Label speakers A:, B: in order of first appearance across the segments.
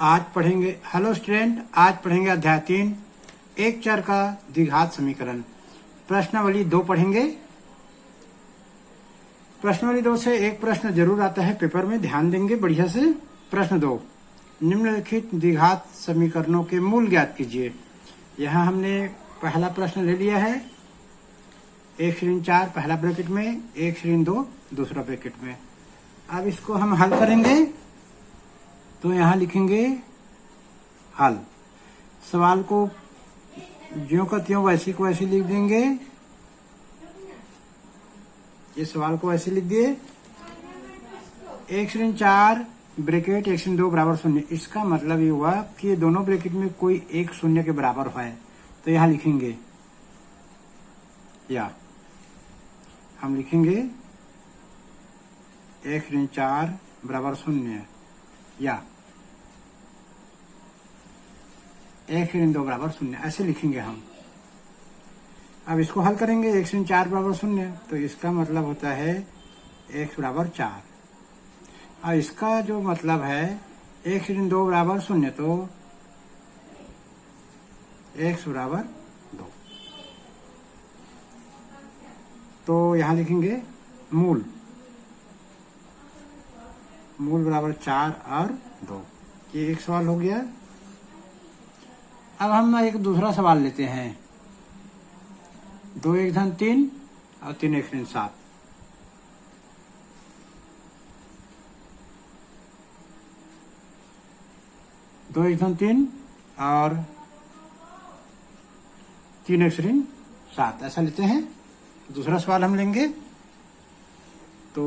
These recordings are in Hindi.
A: आज पढ़ेंगे हेलो स्टूडेंट, आज पढ़ेंगे अध्याय 3 एक चर का द्विघात समीकरण। प्रश्नावली 2 पढ़ेंगे। प्रश्नावली 2 से एक प्रश्न जरूर आता है पेपर में, ध्यान देंगे बढ़िया से। प्रश्न 2, निम्नलिखित द्विघात समीकरणों के मूल ज्ञात कीजिए। यहाँ हमने पहला प्रश्न ले लिया है 1/4 पहला ब्रैकेट में, 1/2 दूसरा ब्रैकेट में। अब इसको हम हल करेंगे तो यहाँ लिखेंगे हल। सवाल को ज्यों का त्यों वैसी को ऐसे लिख देंगे। ये सवाल को ऐसे लिख दिए 1/4 ब्रैकेट 1/2 बराबर 0। इसका मतलब ये हुआ कि ये दोनों ब्रैकेट में कोई एक शून्य के बराबर है, तो यहाँ लिखेंगे या हम लिखेंगे 1/4 बराबर 0 या 1/2 बराबर 0 ऐसे लिखेंगे हम। अब इसको हल करेंगे 1/4 बराबर 0, तो इसका मतलब होता है x बराबर 4। और इसका जो मतलब है 1/2 बराबर 0, तो x बराबर 2। तो यहाँ लिखेंगे मूल बराबर 4 और 2। ये एक सवाल हो गया। अब हम एक दूसरा सवाल लेते हैं 2 1 3 और 3 1 7। दो 1 3 और 3 1 7 ऐसा लेते हैं। दूसरा सवाल हम लेंगे तो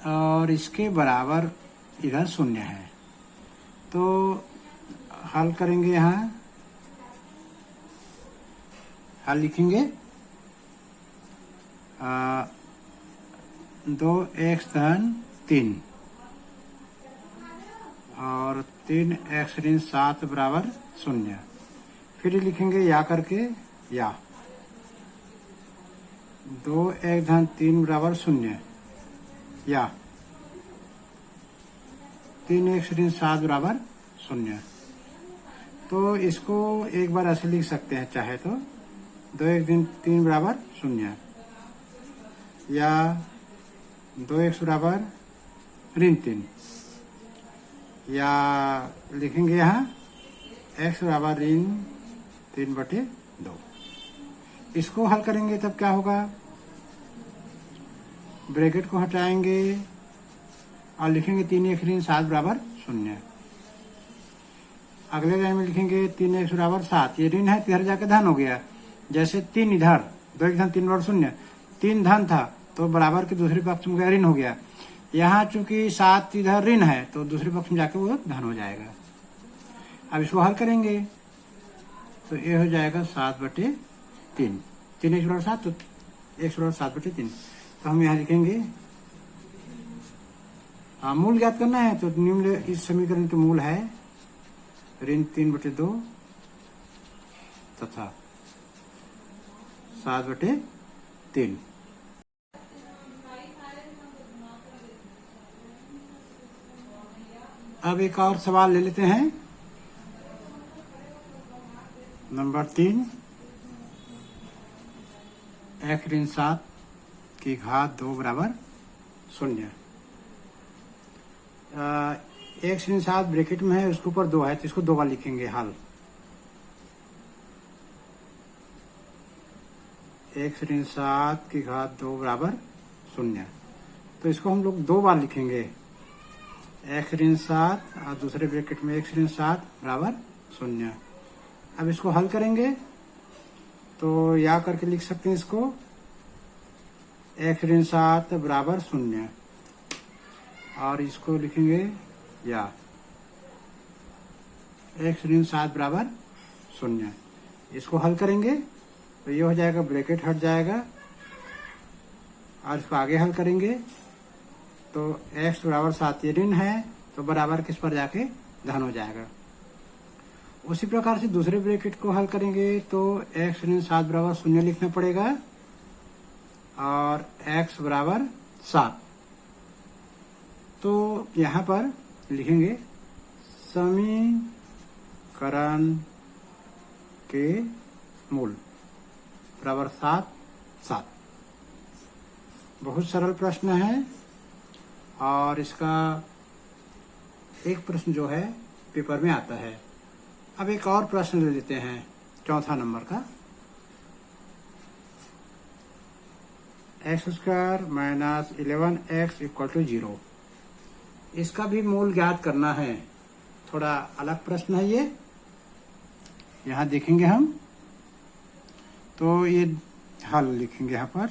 A: और इसके बराबर इधर 0 है, तो हल करेंगे। यहाँ हल लिखेंगे 2 x 3 और 3 x 7 बराबर 0। फिर लिखेंगे या करके या 2 x 3 बराबर 0 या 3 x 7 बराबर 0। तो इसको एक बार ऐसे लिख सकते हैं चाहे तो 2 x 3 बराबर 0 या 2x बराबर -3 या लिखेंगे यहाँ x बराबर -3/2। इसको हल करेंगे तब क्या होगा, ब्रैकेट को हटाएंगे और लिखेंगे 3 x 7 बराबर 0। अगले लाइन में लिखेंगे 3 x बराबर 7। ये ऋण है, इधर जाके धन हो गया। जैसे 3 इधर 2 x 3 बराबर 0, 3 धन था तो बराबर के दूसरे पक्ष में ऋण हो गया। यहाँ चूंकि 7 इधर ऋण है तो दूसरे पक्ष में जाके वो धन हो जाएगा। अब इसको हल करेंगे तो ये हो जाएगा 7/3। 3 x बराबर 7 तो x बराबर 7/3। तो हम यहाँ लिखेंगे मूल ज्ञात करना है, तो निम्न इस समीकरण के मूल है -3/2 तथा 7/3। अब एक और सवाल ले लेते हैं नंबर 3 x 7 की घात 2 बराबर 0। x 7 ब्रैकेट में है, उसके ऊपर 2 है तो इसको 2 बार लिखेंगे हल। x 7 की घात 2 बराबर 0, तो इसको हम लोग 2 बार लिखेंगे x 7 और दूसरे ब्रैकेट में x 7 बराबर 0। अब इसको हल करेंगे तो या करके लिख सकते हैं इसको x 7 बराबर 0 और इसको लिखेंगे या x 7 बराबर 0। इसको हल करेंगे तो ये हो जाएगा, ब्रैकेट हट जाएगा और इसको आगे हल करेंगे तो x बराबर 7 ये ऋण है तो बराबर किस पर जाके धन हो जाएगा। उसी प्रकार से दूसरे ब्रैकेट को हल करेंगे तो x 7 बराबर 0 लिखना पड़ेगा और x बराबर 7 तो यहाँ पर लिखेंगे समीकरण के मूल बराबर 7 7। बहुत सरल प्रश्न है और इसका एक प्रश्न जो है पेपर में आता है। अब एक और प्रश्न ले लेते हैं, चौथा नंबर का। x² - 11x = 0। इसका भी मूल ज्ञात करना है। थोड़ा अलग प्रश्न है ये, यहाँ देखेंगे हम। तो ये हल लिखेंगे यहाँ पर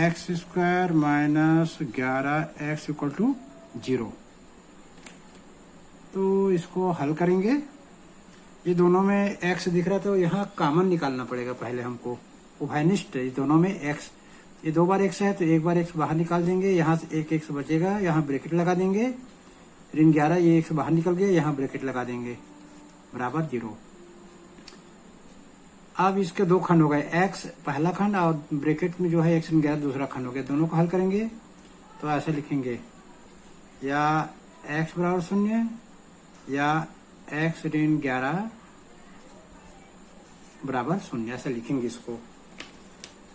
A: x² - 11x = 0। तो इसको हल करेंगे। ये दोनों में x दिख रहा है तो यहाँ कॉमन निकालना पड़ेगा पहले हमको। उभयनिष्ठ है दोनों में x, ये 2 बार x है तो 1 बार x बाहर निकाल देंगे, यहाँ से एक x बचेगा, यहाँ ब्रैकेट लगा देंगे। ऋण 11 ये x बाहर निकल गया, यहाँ ब्रैकेट लगा देंगे बराबर 0। अब इसके 2 खंड हो गए, x पहला खंड और ब्रैकेट में जो है x ऋण 11 दूसरा खंड हो गया। दोनों को हल करेंगे तो ऐसे लिखेंगे, या x बराबर 0 या x ऋण 11 बराबर 0, ऐसे लिखेंगे इसको।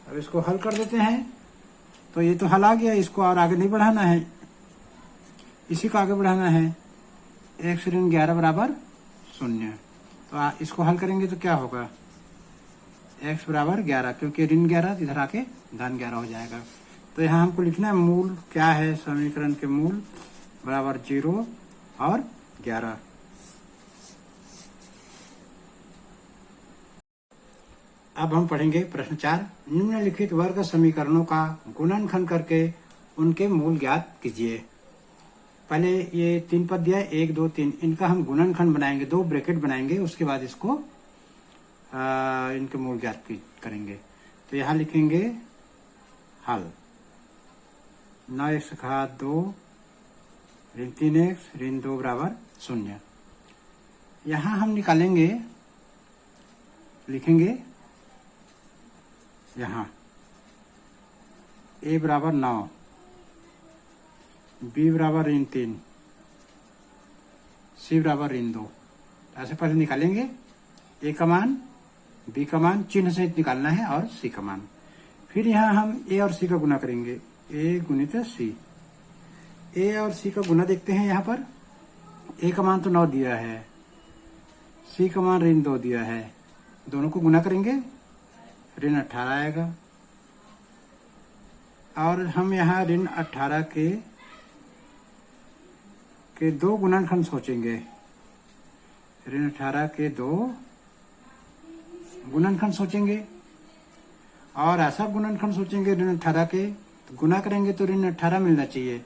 A: अब इसको हल कर देते हैं। तो ये तो हल आ गया, इसको और आगे नहीं बढ़ाना है, इसी को आगे बढ़ाना है। x ऋण 11 बराबर 0। तो इसको हल करेंगे तो क्या होगा, x बराबर 11, क्योंकि ऋण 11 इधर आके धन 11 हो जाएगा। तो यहाँ हमको लिखना है मूल क्या है, समीकरण के मूल बराबर 0 और 11। अब हम पढ़ेंगे प्रश्न 4। निम्नलिखित वर्ग समीकरणों का गुणनखंड करके उनके मूल ज्ञात कीजिए। पहले ये 3 पद दिया है, 1 2 3, इनका हम गुणनखंड बनाएंगे, 2 ब्रैकेट बनाएंगे, उसके बाद इसको इनके मूल ज्ञात करेंगे। तो यहाँ लिखेंगे हल 9x घात 2 ऋण 3x ऋण 2 बराबर 0। यहाँ हम निकालेंगे, लिखेंगे यहाँ a बराबर 9, b बराबर ऋण 3, c बराबर ऋण 2। ऐसे पहले निकालेंगे a का मान, b का मान चिन्ह सहित निकालना है और c का मान। फिर यहाँ हम a और c का गुना करेंगे, a गुणित c। a और c का गुना देखते हैं। यहाँ पर a का मान तो 9 दिया है, c का मान ऋण 2 दिया है, दोनों को गुना करेंगे, ऋण 18 आएगा। और हम यहाँ ऋण 18 के 2 गुणनखंड सोचेंगे, ऋण 18 के 2 गुणनखंड सोचेंगे। और ऐसा गुणनखंड सोचेंगे ऋण 18 के, तो गुना करेंगे तो ऋण 18 मिलना चाहिए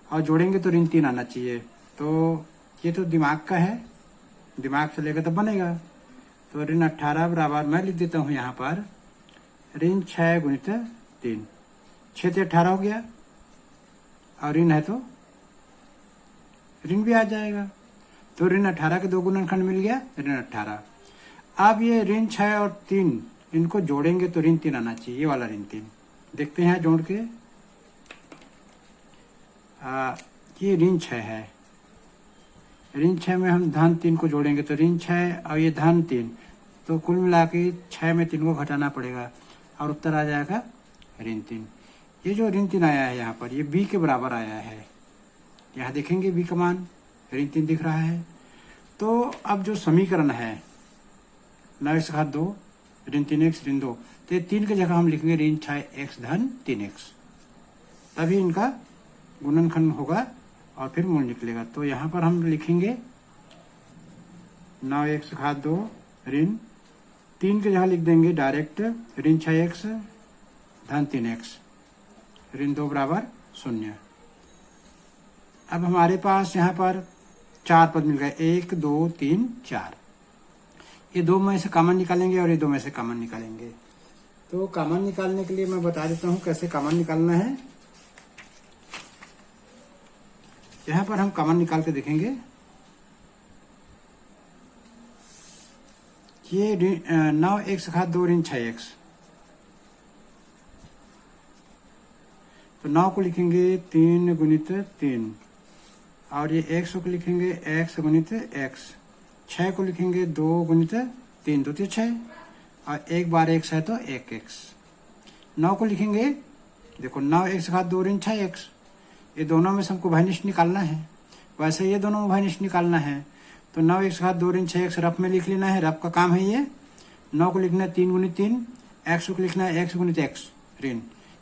A: और जोड़ेंगे तो ऋण 3 आना चाहिए। तो ये तो दिमाग का है, दिमाग चलेगा तो बनेगा। तो ऋण 18 बराबर मैं लिख देता हूँ यहाँ पर ऋण 6 गुणित 3, 6 से 18 हो गया और ऋण है तो ऋण भी आ जाएगा। तो ऋण 18 के 2 गुणनखंड मिल गया, ऋण 18। अब ये ऋण 6 और 3 इनको जोड़ेंगे तो ऋण 3 आना चाहिए, ये वाला ऋण 3। देखते हैं जोड़ के, ये ऋण 6 है, ऋण 6 में हम धन 3 को जोड़ेंगे तो ऋण 6 और ये धन 3, तो कुल मिला के 6 में 3 को घटाना पड़ेगा और उत्तर आ जाएगा ऋण 3। ये जो ऋण 3 आया है यहाँ पर, ये b के बराबर आया है। यहाँ देखेंगे b का मान ऋण 3 दिख रहा है। तो अब जो समीकरण है 9x घात 2 ऋण 3x ऋण 2, तो ये 3 की जगह हम लिखेंगे ऋण 6x धन 3x, तभी इनका गुणनखंड होगा और फिर मूल निकलेगा। तो यहाँ पर हम लिखेंगे 9x घात 2 ऋण 3 की जगह लिख देंगे डायरेक्ट ऋण 6x धन 3x ऋण 2 बराबर 0। अब हमारे पास यहाँ पर 4 पद मिल गए, 1 2 3 4। ये 2 में से कॉमन निकालेंगे और ये 2 में से कॉमन निकालेंगे। तो कॉमन निकालने के लिए मैं बता देता हूँ कैसे कॉमन निकालना है। यहाँ पर हम कॉमन निकाल के देखेंगे। ये 9x घात 2 ऋण 6x, तो 9 को लिखेंगे 3 गुणित 3, और ये x को लिखेंगे x गुणित x। 6 को लिखेंगे 2 गुणित 3, 2 3 6, और एक बार x है तो 1x। 9 को लिखेंगे, देखो 9x घात 2 ऋण 6x, ये दोनों में से हमको भाइनिष्ठ निकालना है। वैसे ये दोनों में भाइनिष्ठ निकालना है, तो 9x घात 2 ऋण 6x रफ में लिख लेना है, रफ का काम है ये। 9 को लिखना है 3 गुणित 3, x को लिखना है x गुणित x ऋण।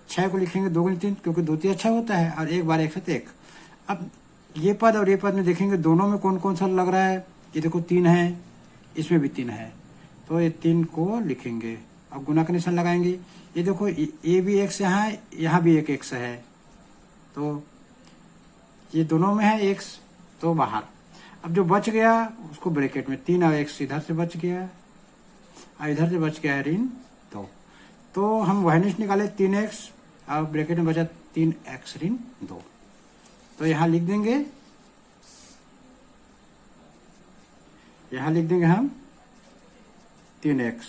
A: 6 को लिखेंगे 2 गुणित 3, क्योंकि 2 3 अच्छा होता है, और एक बार 1 है तो 1। अब ये पद और ये पद में देखेंगे दोनों में कौन कौन सा लग रहा है। ये देखो 3 है, इसमें भी 3 है, तो ये 3 को लिखेंगे। अब गुना का निशान लगाएंगे। ये देखो ये भी x यहाँ है, यहाँ भी एक x है, तो ये दोनों में है x, तो बाहर। अब जो बच गया उसको ब्रैकेट में 3 और x इधर से बच गया, और इधर से बच गया है ऋण 2। तो हम भाइनिष्ठ निकाले 3x, और ब्रैकेट में बचा 3x ऋण 2। तो यहाँ लिख देंगे, यहाँ लिख देंगे हम 3x,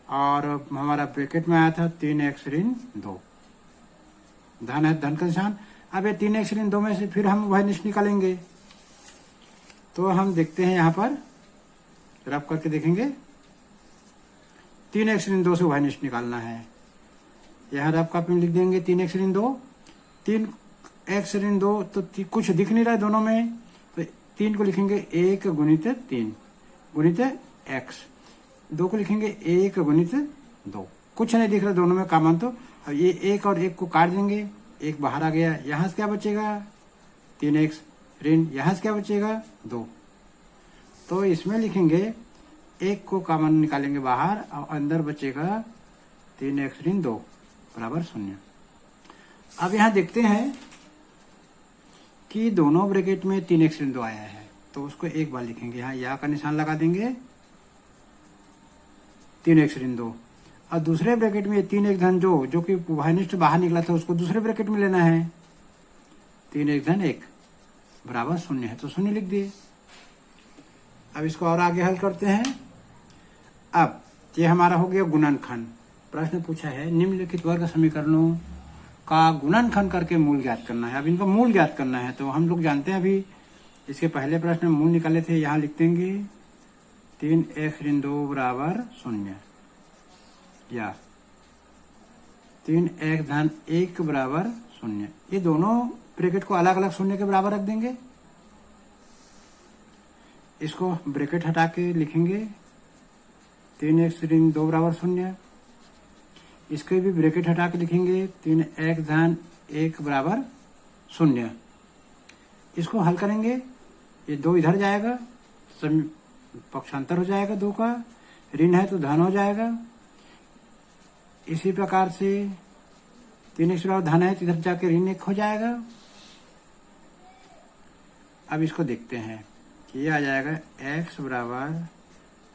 A: और हमारा ब्रैकेट में आया था 3x ऋण 2, धन है धन का निशान। अब ये 3x ऋण 2 में से फिर हम भाइनिष्ठ निकालेंगे। तो हम देखते हैं यहाँ पर रफ करके देखेंगे, 3x ऋण 2 से भाइनिष्ठ निकालना है। यहाँ रफ कॉपी में लिख देंगे 3x ऋण 2, 3x ऋण 2, तो कुछ दिख नहीं रहा है दोनों में, तो 3 को लिखेंगे 1 गुणित 3 गुणित x। 2 को लिखेंगे 1 गुणित 2, कुछ नहीं दिख रहा दोनों में कॉमन। तो अब ये 1 और 1 को काट देंगे, 1 बाहर आ गया, यहाँ से क्या बचेगा 3x ऋण, यहाँ से क्या बचेगा 2। तो इसमें लिखेंगे 1 को कॉमन निकालेंगे बाहर, और अंदर बचेगा 3x ऋण 2 बराबर 0। अब यहाँ देखते हैं कि दोनों ब्रैकेट में 3x ऋण 2 आया है, तो उसको एक बार लिखेंगे, यहाँ या का निशान लगा देंगे 3x ऋण 2, और दूसरे ब्रैकेट में 3x धन जो कि भाइनिष्ठ बाहर निकला था उसको दूसरे ब्रैकेट में लेना है। 3x धन 1 बराबर 0 है, तो 0 लिख दिए। अब इसको और आगे हल करते हैं। अब ये हमारा हो गया गुणनखंड। प्रश्न पूछा है निम्नलिखित वर्ग समीकरणों का गुणनखंड करके मूल ज्ञात करना है। अब इनका मूल ज्ञात करना है, तो हम लोग जानते हैं अभी इसके पहले प्रश्न में मूल निकाले थे। यहाँ लिख देंगे 3x ऋण 2 बराबर 0, या 3x धन 1 बराबर 0। ये दोनों ब्रैकेट को अलग अलग 0 के बराबर रख देंगे। इसको ब्रैकेट हटा के लिखेंगे 3x ऋण 2 बराबर 0। इसके भी ब्रैकेट हटा के लिखेंगे 3x धन 1 बराबर 0। इसको हल करेंगे, ये 2 इधर जाएगा, पक्षांतर हो जाएगा 2 का, ऋण है तो धन हो जाएगा। इसी प्रकार से 3x बराबर धन है तो इधर जाके ऋण 1 हो जाएगा। अब इसको देखते हैं कि ये आ जाएगा x बराबर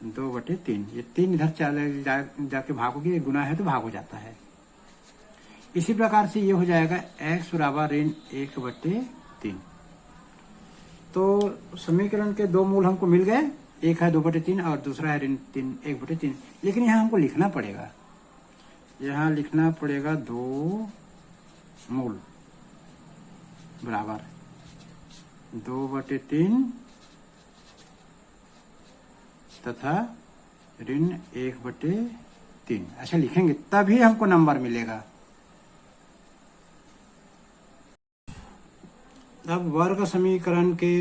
A: 2/3। ये 3 इधर जाके भाग हो गया, गुना है तो भाग हो जाता है। इसी प्रकार से ये हो जाएगा x बराबर ऋण 1/3। तो समीकरण के 2 मूल हमको मिल गए, एक है 2/3 और दूसरा है ऋण 1/3। लेकिन यहाँ हमको लिखना पड़ेगा, यहाँ लिखना पड़ेगा 2 मूल बराबर 2/3 तथा ऋण 1/3। ऐसा लिखेंगे तभी हमको नंबर मिलेगा। अब वर्ग समीकरण के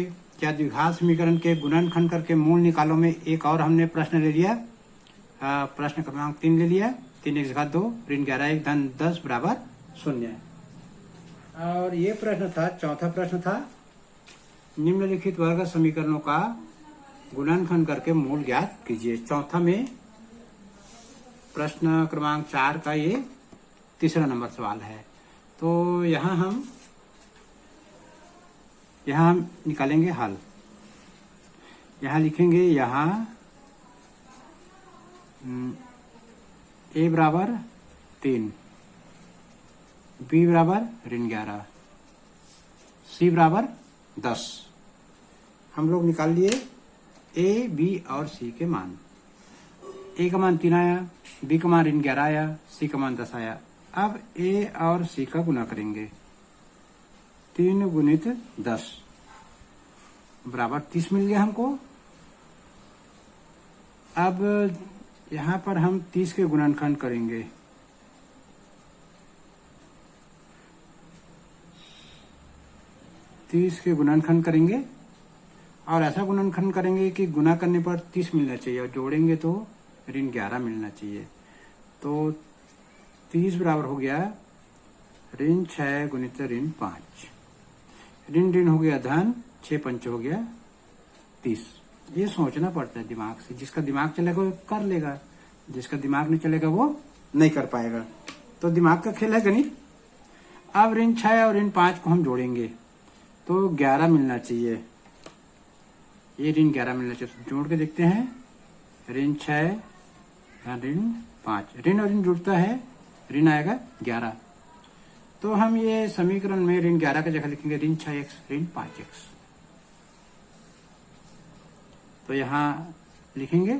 A: या द्विघात समीकरण के गुणनखंड करके मूल निकालो में एक और हमने प्रश्न ले लिया, प्रश्न क्रमांक 3 ले लिया। 3x घात 2 ऋण 11 1 धन 10 बराबर 0। और ये प्रश्न था, चौथा प्रश्न था निम्नलिखित वर्ग समीकरणों का गुणनखंड करके मूल ज्ञात कीजिए। चौथा में प्रश्न क्रमांक 4 का ये तीसरा नंबर सवाल है। तो यहाँ हम निकालेंगे हल। यहाँ लिखेंगे, यहाँ a बराबर 3, b बराबर ऋण 11, c बराबर 10। हम लोग निकाल लिए a, b और c के मान। a का मान 3 आया, b का मान ऋण 11 आया, c का मान 10 आया। अब ए और सी का गुना करेंगे। 3 गुणित 10 बराबर 30 मिल गया हमको। अब यहाँ पर हम 30 के गुणनखंड करेंगे। और ऐसा गुणनखंड करेंगे कि गुना करने पर 30 मिलना चाहिए और जोड़ेंगे तो ऋण 11 मिलना चाहिए। तो 30 बराबर हो गया ऋण 6 गुणित ऋण 5। ऋण ऋण हो गया धन, 6 पंच हो गया 30। ये सोचना पड़ता है दिमाग से। जिसका दिमाग चलेगा वो कर लेगा, जिसका दिमाग नहीं चलेगा वो नहीं कर पाएगा। तो दिमाग का खेल है गणित। अब ऋण 6 और ऋण 5 को हम जोड़ेंगे तो 11 मिलना चाहिए। ये ऋण 11 मिलना चाहिए। तो जोड़ के देखते हैं, ऋण 6 ऋण 5, ऋण और ऋण जुड़ता है, ऋण आएगा 11। तो हम ये समीकरण में ऋण 11 की जगह लिखेंगे ऋण 6x ऋण 5x। तो यहाँ लिखेंगे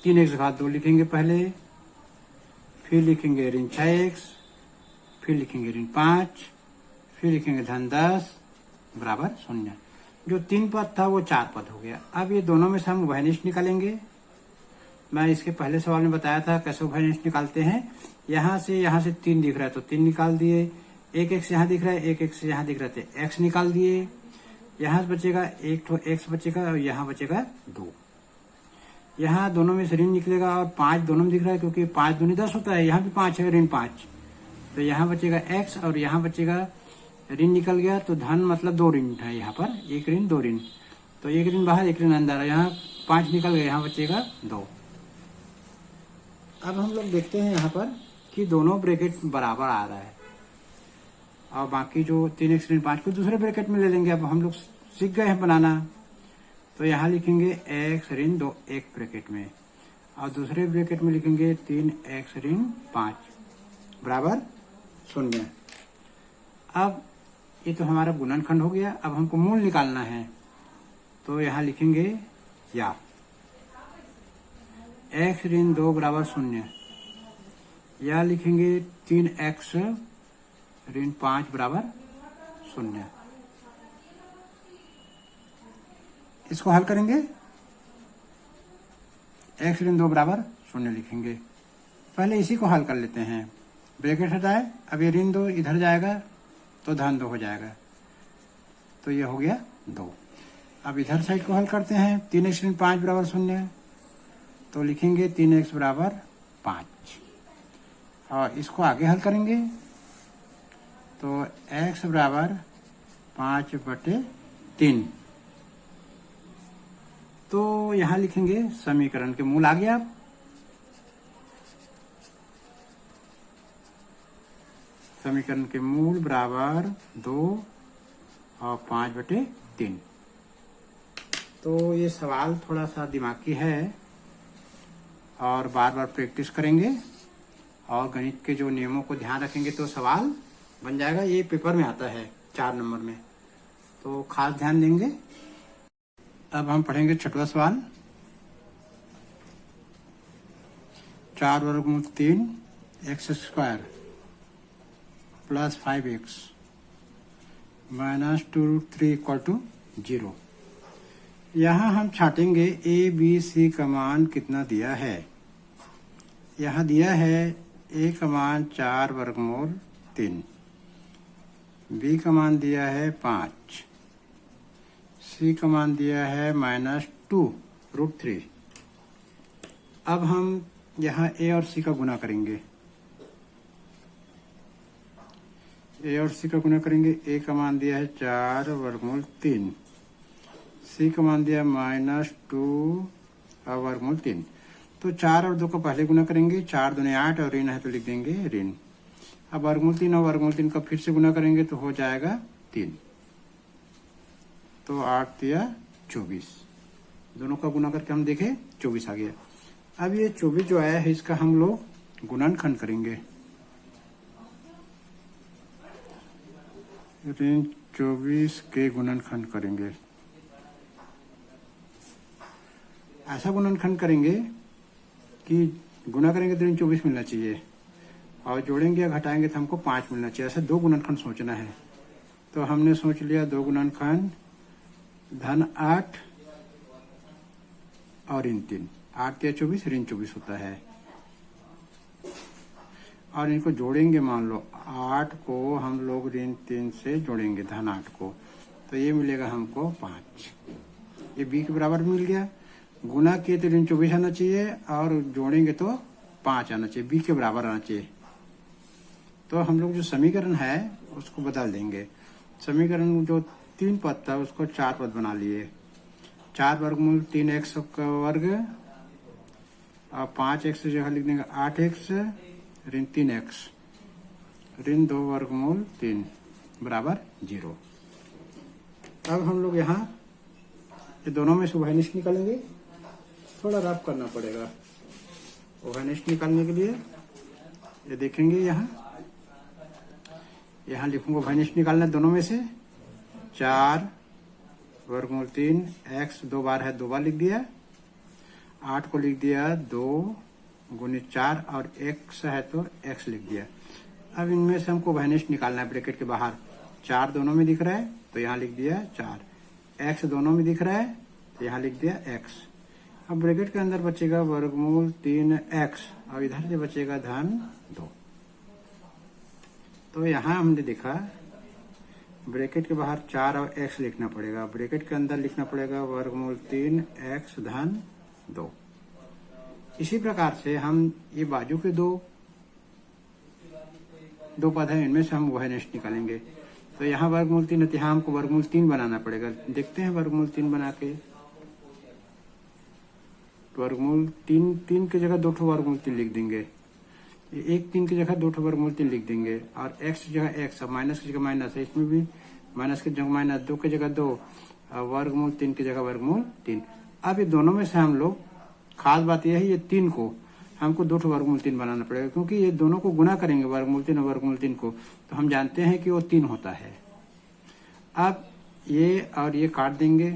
A: 3x घात 2 लिखेंगे पहले, फिर लिखेंगे ऋण 6x, फिर लिखेंगे ऋण 5, फिर लिखेंगे धन 10 बराबर 0। जो 3 पद था वो 4 पद हो गया। अब ये दोनों में से हम उभयनिष्ठ निकालेंगे। मैं इसके पहले सवाल में बताया था कैसे उभयनिष्ठ निकालते हैं। यहाँ से 3 दिख रहा है तो 3 निकाल दिए, एक x यहाँ दिख रहा है, एक x यहाँ दिख रहा है तो x निकाल दिए। यहाँ से बचेगा एक तो x बचेगा और यहाँ बचेगा 2। यहाँ दोनों में से ऋण निकलेगा और 5 दोनों में दिख रहा है क्योंकि 5 दूनी 10 होता है। यहाँ भी 5 है, ऋण 5। तो यहाँ बचेगा x और यहाँ बचेगा ऋण निकल गया तो धन मतलब 2 ऋण है यहाँ पर, 1 ऋण 2 ऋण। तो 1 ऋण बाहर 1 ऋण अंदर, यहाँ 5 निकल गया, यहाँ बचेगा 2। अब हम लोग देखते हैं यहाँ पर कि दोनों ब्रैकेट बराबर आ रहा है और बाकी जो 3x ऋण 5 को दूसरे ब्रैकेट में ले लेंगे। अब हम लोग सीख गए हैं बनाना। तो यहाँ लिखेंगे x ऋण 2 एक ब्रैकेट में और दूसरे ब्रैकेट में लिखेंगे 3x ऋण 5 बराबर 0। अब ये तो हमारा गुणनखंड हो गया। अब हमको मूल निकालना है तो यहाँ लिखेंगे या x ऋण 2 बराबर 0, या लिखेंगे 3x ऋण 5 बराबर 0। इसको हल करेंगे, x ऋण 2 बराबर 0 लिखेंगे। पहले इसी को हल कर लेते हैं। ब्रैकेट हटाए, अब ये ऋण 2 इधर जाएगा तो धन 2 हो जाएगा, तो ये हो गया 2। अब इधर साइड को हल करते हैं। 3x ऋण 5 बराबर 0, तो लिखेंगे 3x बराबर 5 और इसको आगे हल करेंगे तो x बराबर 5/3। तो यहाँ लिखेंगे समीकरण के मूल आ गया। अब समीकरण के मूल बराबर 2 और 5/3। तो ये सवाल थोड़ा सा दिमागी है और बार बार प्रैक्टिस करेंगे और गणित के जो नियमों को ध्यान रखेंगे तो सवाल बन जाएगा। ये पेपर में आता है 4 नंबर में, तो खास ध्यान देंगे। अब हम पढ़ेंगे 6वां सवाल। 4 वर्गमूल 3 x² प्लस 5x माइनस 2√3 = 0। यहाँ हम छाटेंगे a b c का मान कितना दिया है। यहाँ दिया है a का मान 4 वर्गमूल 3, b का मान दिया है 5, c का मान दिया है -2√3। अब हम यहाँ a और c का गुना करेंगे। a और c का गुना करेंगे। a का मान दिया है 4 वर्गमूल 3, c का मान दिया -2 वर्गमूल 3। तो 4 और 2 का पहले गुना करेंगे। 4 दूनी 8 और ऋण है तो लिख देंगे ऋण। अब वर्गमूल 3 और वर्गमूल 3 का फिर से गुना करेंगे तो हो जाएगा 3। तो 8 या 24, दोनों का गुना करके हम देखें 24 आ गया। अब ये 24 जो आया है इसका हम लोग गुणनखंड करेंगे। ऋण 24 के गुणनखंड करेंगे। ऐसा गुणनखंड करेंगे कि गुना करेंगे तो ऋण 24 मिलना चाहिए, और जोड़ेंगे या घटाएंगे तो हमको 5 मिलना चाहिए। ऐसे दो गुणनखंड सोचना है। तो हमने सोच लिया दो गुणनखंड धन 8 और ऋण 3, 8 या 24 ऋण 24 होता है। और इनको जोड़ेंगे, मान लो 8 को हम लोग ऋण 3 से जोड़ेंगे धन 8 को, तो ये मिलेगा हमको 5। ये b के बराबर मिल गया। गुना किए तो ऋण 24 आना चाहिए और जोड़ेंगे तो 5 आना चाहिए, b के बराबर आना चाहिए। तो हम लोग जो समीकरण है उसको बदल देंगे। समीकरण जो 3 पद था उसको 4 पद बना लिए। 4 वर्गमूल 3x का वर्ग और 5x की जगह लिख देंगे 8x ऋण 3x ऋण 2 वर्गमूल 3 बराबर 0। अब हम लोग यहाँ ये दोनों में से उभयनिष्ठ निकालेंगे। थोड़ा रफ करना पड़ेगा उभयनिष्ठ निकालने के लिए। ये देखेंगे यहाँ लिखूंगा उभयनिष्ठ निकालना दोनों में से। 4 वर्गमूल 3 x 2 बार है 2 बार लिख दिया, 8 को लिख दिया 2 गुणित 4 और x है तो x लिख दिया। अब इनमें से हमको उभयनिष्ठ निकालना है। ब्रैकेट के बाहर 4 दोनों में दिख रहा है तो यहाँ लिख दिया 4, x दोनों में दिख रहा है तो यहाँ लिख दिया x। अब ब्रैकेट के अंदर बचेगा वर्गमूल 3x और इधर से बचेगा धन 2। तो यहाँ हमने देखा ब्रैकेट के बाहर 4 और x लिखना पड़ेगा, ब्रैकेट के अंदर लिखना पड़ेगा वर्गमूल 3x धन 2। इसी प्रकार से हम ये बाजू के दो पद हैं, इनमें से हम उभयनिष्ठ निकालेंगे। तो यहाँ वर्गमूल 3 है, यहाँ हमको वर्गमूल 3 बनाना पड़ेगा। देखते हैं वर्गमूल 3 बना के। वर्गमूल 3 की जगह 2 वर्गमूल 3 लिख देंगे। एक 3 की जगह 2 वर्गमूल 3 लिख देंगे और x की जगह x, अब माइनस की जगह माइनस है, इसमें भी माइनस की जगह माइनस, 2 की जगह 2, वर्गमूल 3 की जगह वर्गमूल 3। अब ये दोनों में से हम लोग, खास बात यह है ये 3 को हमको 2 वर्गमूल 3 बनाना पड़ेगा, क्योंकि ये दोनों को गुना करेंगे वर्गमूल 3 और वर्गमूल 3 को, तो हम जानते हैं कि वो 3 होता है। अब ये और ये काट देंगे,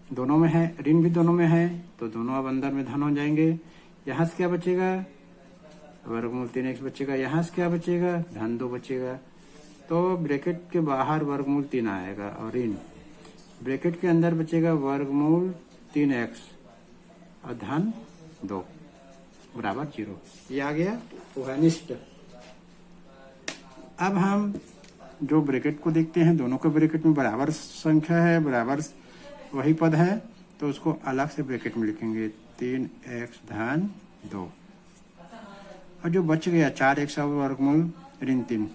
A: दोनों में है, ऋण भी दोनों में है तो दोनों अब अंदर में धन हो जाएंगे। यहाँ से क्या बचेगा वर्गमूल 3x बचेगा, यहाँ से क्या बचेगा धन 2 बचेगा। तो ब्रैकेट के बाहर वर्गमूल 3 आएगा और ऋण ब्रैकेट के अंदर बचेगा वर्गमूल 3x और धन 2 बराबर 0। ये आ गया उभयनिष्ठ। अब हम जो ब्रैकेट को देखते हैं, दोनों के ब्रैकेट में बराबर संख्या है, बराबर वही पद है, तो उसको अलग से ब्रैकेट में लिखेंगे 3x धन 2। और जो बच गया 4x वर्गमूल ऋण 3,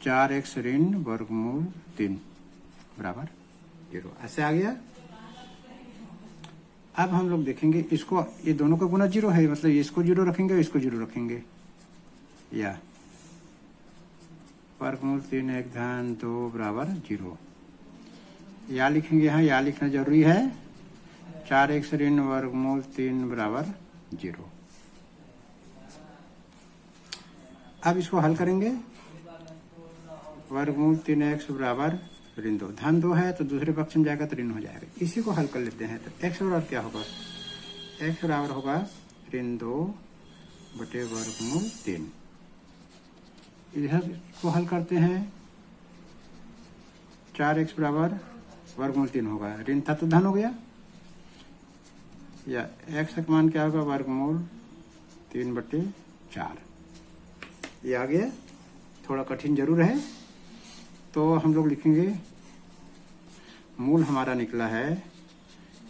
A: 4x ऋण वर्गमूल 3 बराबर 0। ऐसे आ गया। अब हम लोग देखेंगे इसको, ये दोनों का गुना 0 है, मतलब इसको 0 रखेंगे, इसको 0 रखेंगे। या वर्गमूल 3x धन 2 बराबर 0 या लिखेंगे। यहाँ या लिखना जरूरी है। 4x ऋण वर्गमूल 3 बराबर 0। अब इसको हल करेंगे। वर्गमूल 3x बराबर ऋण 2, धन 2 है तो दूसरे पक्ष में जाएगा तो ऋण हो जाएगा। इसी को हल कर लेते हैं। तो x बराबर क्या होगा, x बराबर होगा ऋण 2 बटे वर्गमूल 3। इधर को हल करते हैं। 4x बराबर वर्गमूल 3 होगा, ऋण था तो धन हो गया। या x का मान क्या होगा वर्गमूल 3 बटे 4। ये आ गया। थोड़ा कठिन जरूर है। तो हम लोग लिखेंगे मूल हमारा निकला है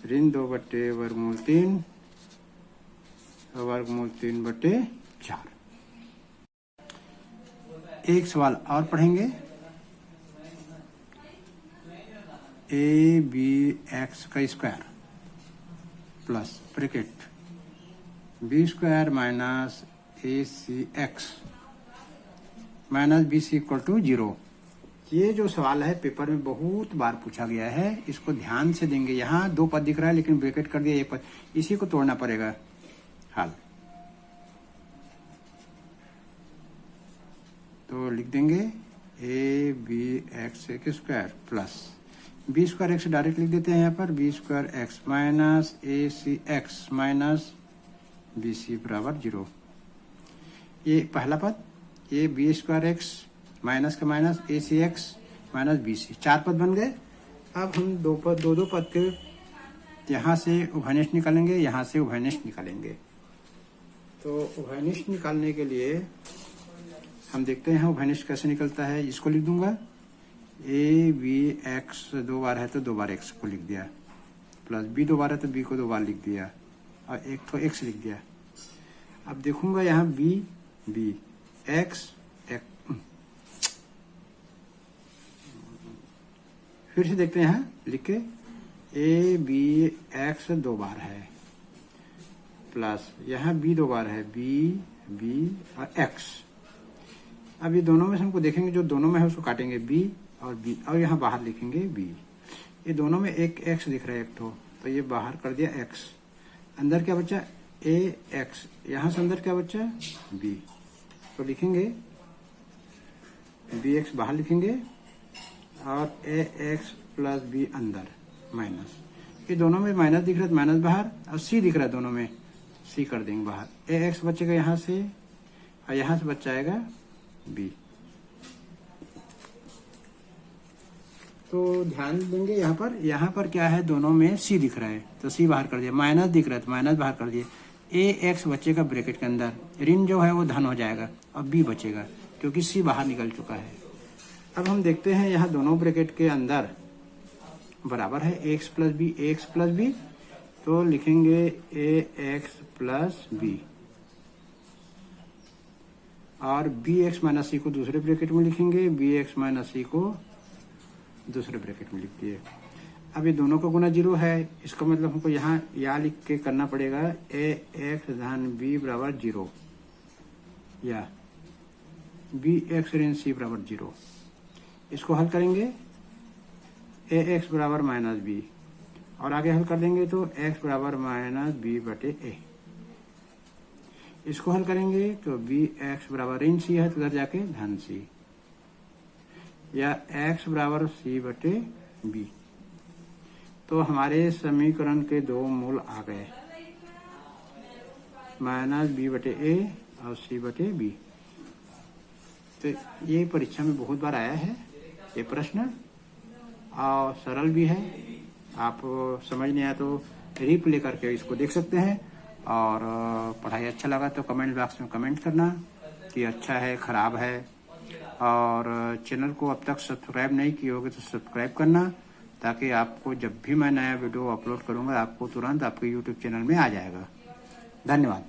A: ऋण 2 बटे वर्गमूल 3 वर्गमूल 3 बटे 4। एक सवाल और पढ़ेंगे। ए बी एक्स का square plus bracket B square minus A C X minus B C equal to 0। ये जो सवाल है पेपर में बहुत बार पूछा गया है, इसको ध्यान से देंगे। यहाँ 2 पद दिख रहा है लेकिन ब्रैकेट कर दिया 1 पद, इसी को तोड़ना पड़ेगा। हल तो लिख देंगे A B X square plus B square X direct लिख देते हैं यहाँ पर, B square X minus A C X minus B C बराबर 0। ये पहला पद, ये बी स्क्वायर एक्स माइनस का minus A C X minus B C, 4 पद बन गए। अब हम दो पद के यहाँ से उभयनिष्ठ निकालेंगे, यहाँ से उभयनिष्ठ निकालेंगे। तो उभयनिष्ठ निकालने के लिए हम देखते हैं उभयनिष्ठ कैसे निकलता है। इसको लिख दूंगा, ए बी एक्स 2 बार है तो 2 बार एक्स को लिख दिया, प्लस बी 2 बार है तो बी को 2 बार लिख दिया, और एक तो एक्स लिख दिया। अब देखूंगा यहाँ बी बी एक्स फिर से देखते हैं, यहाँ लिख के ए बी एक्स 2 बार है, प्लस यहाँ बी 2 बार है, बी बी और एक्स। अब ये दोनों में से हमको देखेंगे, जो दोनों में है उसको काटेंगे बी और बी, और यहाँ बाहर लिखेंगे बी। ये दोनों में एक एक्स दिख रहा है एक तो ये बाहर कर दिया एक्स। अंदर क्या बचा, ए एक्स, यहाँ से अंदर क्या बचा बी, तो लिखेंगे बी एक्स बाहर लिखेंगे और ए एक्स प्लस बी अंदर माइनस। ये दोनों में माइनस दिख रहा है तो माइनस बाहर, और सी दिख रहा है दोनों में, सी कर देंगे बाहर। ए एक्स बचेगा यहाँ से और यहाँ से बच जाएगा बी। तो ध्यान देंगे यहाँ पर क्या है, दोनों में सी दिख रहा है तो सी बाहर कर दिया, माइनस दिख रहा है तो माइनस बाहर कर दिया। ए एक्स बचेगा ब्रैकेट के अंदर, ऋण जो है वो धन हो जाएगा और बी बचेगा क्योंकि सी बाहर निकल चुका है। अब हम देखते हैं यहाँ दोनों ब्रैकेट के अंदर बराबर है एक्स प्लस बी, तो लिखेंगे ए एक्स प्लस बी और बी एक्स माइनस सी को दूसरे ब्रैकेट में लिखेंगे, बी एक्स माइनस सी को दूसरे ब्रैकेट में लिख दिए। अब ये दोनों का गुना 0 है, इसका मतलब हमको यहाँ लिख के करना पड़ेगा ए एक्स धन बी बराबर 0 या बी एक्स ऋण सी बराबर 0। इसको हल करेंगे ए एक्स बराबर माइनस बी और आगे हल कर देंगे तो एक्स बराबर माइनस बी बटे ए। इसको हल करेंगे तो बी एक्स बराबर ऋण सी है तो उधर जाके धन सी, या एक्स बराबर सी बटे बी। तो हमारे समीकरण के 2 मूल आ गए, माइनस बी बटे ए और सी बटे बी। तो ये परीक्षा में बहुत बार आया है ये प्रश्न, और सरल भी है। आप समझ नहीं आया तो रिप्ले करके इसको देख सकते हैं। और पढ़ाई अच्छा लगा तो कमेंट बॉक्स में कमेंट करना कि अच्छा है खराब है। और चैनल को अब तक सब्सक्राइब नहीं किए होगे तो सब्सक्राइब करना, ताकि आपको जब भी मैं नया वीडियो अपलोड करूंगा आपको तुरंत आपके यूट्यूब चैनल में आ जाएगा। धन्यवाद।